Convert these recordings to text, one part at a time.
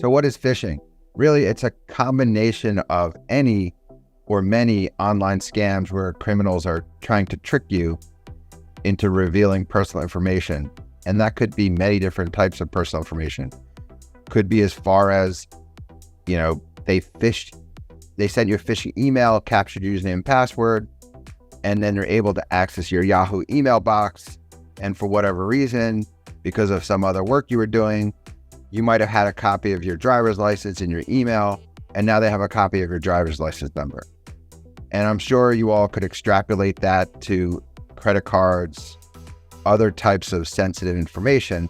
So what is phishing? Really, it's a combination of any or many online scams where criminals are trying to trick you into revealing personal information. And that could be many different types of personal information. Could be as far as, they sent you a phishing email, captured your username and password, and then they're able to access your Yahoo email box. And for whatever reason, because of some other work you were doing, you might have had a copy of your driver's license in your email, and now they have a copy of your driver's license number. And I'm sure you all could extrapolate that to credit cards, other types of sensitive information,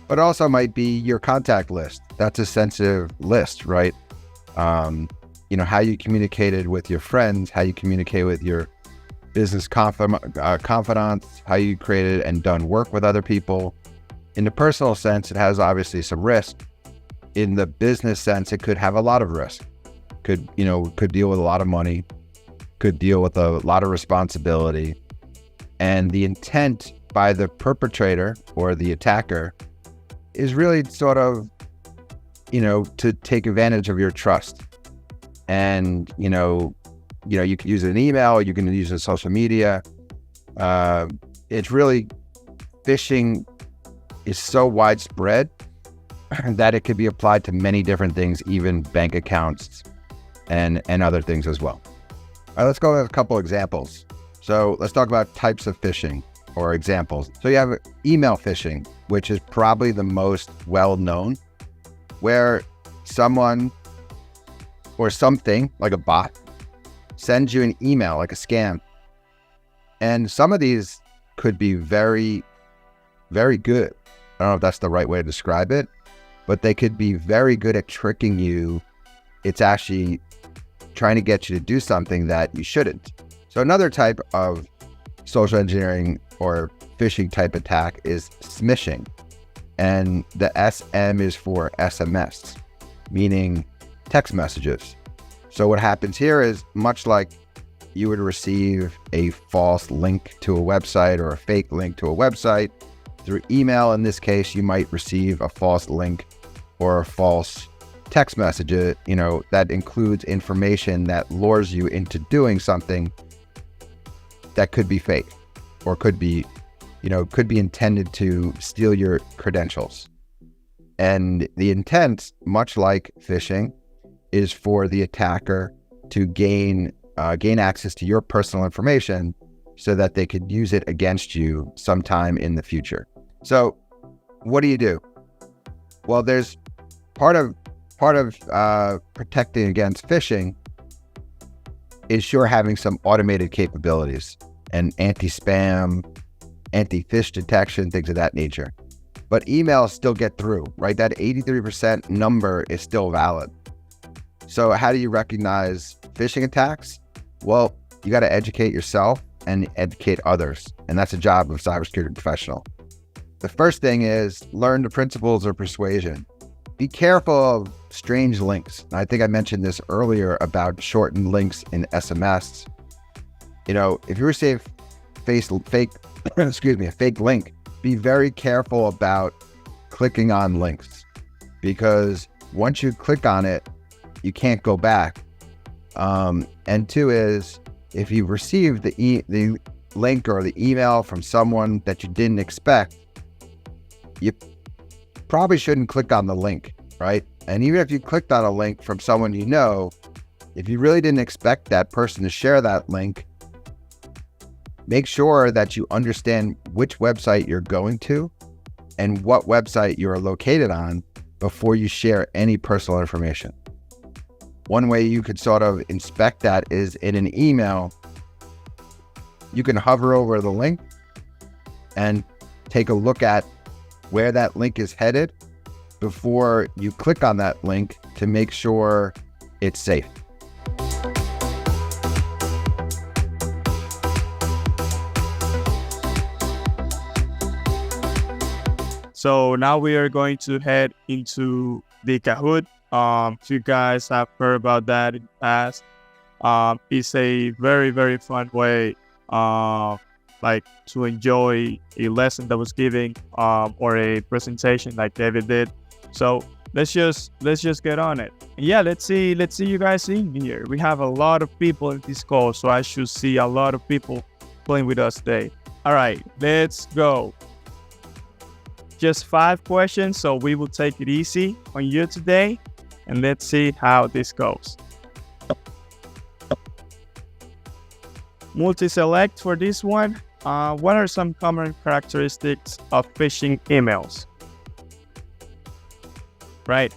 but also might be your contact list. That's a sensitive list, right? How you communicated with your friends, how you communicate with your business confidants, how you created and done work with other people. In the personal sense, it has obviously some risk. In the business sense, it could have a lot of risk. Could deal with a lot of money, could deal with a lot of responsibility. And the intent by the perpetrator or the attacker is really sort of, to take advantage of your trust. And, you can use an email, you can use it on social media. It's really, phishing is so widespread that it could be applied to many different things, even bank accounts and other things as well. All right, let's go with a couple examples. So let's talk about types of phishing or examples. So you have email phishing, which is probably the most well-known, where someone or something like a bot sends you an email, like a scam. And some of these could be very, very good. I don't know if that's the right way to describe it, but they could be very good at tricking you. It's actually trying to get you to do something that you shouldn't. So another type of social engineering or phishing type attack is smishing. And the SM is for SMS, meaning text messages. So what happens here is, much like you would receive a false link to a website or a fake link to a website through email, in this case, you might receive a false link or a false text message, that includes information that lures you into doing something that could be fake or could be intended to steal your credentials. And the intent, much like phishing, is for the attacker to gain access to your personal information so that they could use it against you sometime in the future. So what do you do? Well, there's part of protecting against phishing is sure having some automated capabilities and anti-spam, anti-phish detection, things of that nature. But emails still get through, right? That 83% number is still valid. So how do you recognize phishing attacks? Well, you got to educate yourself and educate others. And that's a job of a cybersecurity professional. The first thing is learn the principles of persuasion. Be careful of strange links. And I think I mentioned this earlier about shortened links in SMS. If you receive a fake link, be very careful about clicking on links, because once you click on it, you can't go back. And two is, if you receive the link or the email from someone that you didn't expect, you probably shouldn't click on the link, right? And even if you clicked on a link from someone if you really didn't expect that person to share that link, make sure that you understand which website you're going to and what website you're located on before you share any personal information. One way you could sort of inspect that is in an email. You can hover over the link and take a look at where that link is headed before you click on that link to make sure it's safe. So now we are going to head into the Kahoot. If you guys have heard about that in the past, it's a very, very fun way to enjoy a lesson that was given or a presentation like David did. So let's just get on it. Yeah, let's see you guys in here. We have a lot of people in this call, so I should see a lot of people playing with us today. All right, let's go. Just 5 questions, so we will take it easy on you today, and let's see how this goes. Multi-select for this one. What are some common characteristics of phishing emails? Right.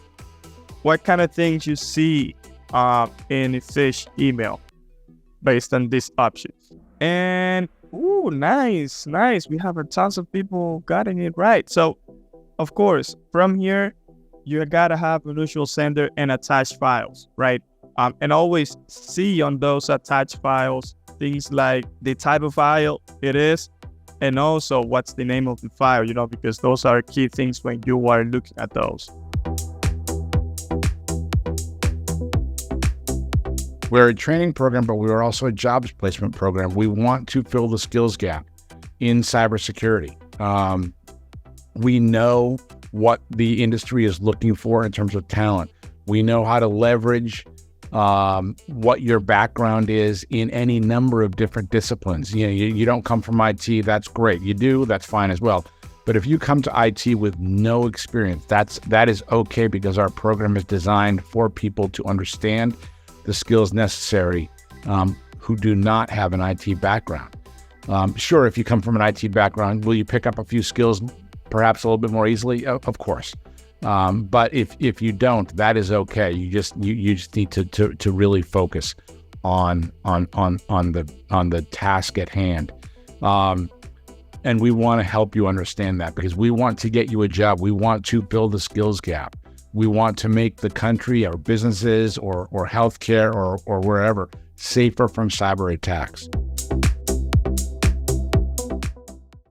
What kind of things you see in a phish email based on these options? And nice. We have tons of people getting it right. So, of course, from here, you gotta have unusual sender and attached files, right? And always see on those attached files things like the type of file it is, and also what's the name of the file, because those are key things when you are looking at those. We're a training program, but we are also a jobs placement program. We want to fill the skills gap in cybersecurity. We know what the industry is looking for in terms of talent. We know how to leverage what your background is in any number of different disciplines. You don't come from IT, that's great. You do, that's fine as well. But if you come to IT with no experience, that is okay, because our program is designed for people to understand the skills necessary who do not have an IT background. Sure, if you come from an IT background, will you pick up a few skills perhaps a little bit more easily? Of course. But if you don't, that is okay. You just need to really focus on the task at hand. And we want to help you understand that, because we want to get you a job. We want to build the skills gap. We want to make the country, or businesses, or healthcare, or wherever, safer from cyber attacks.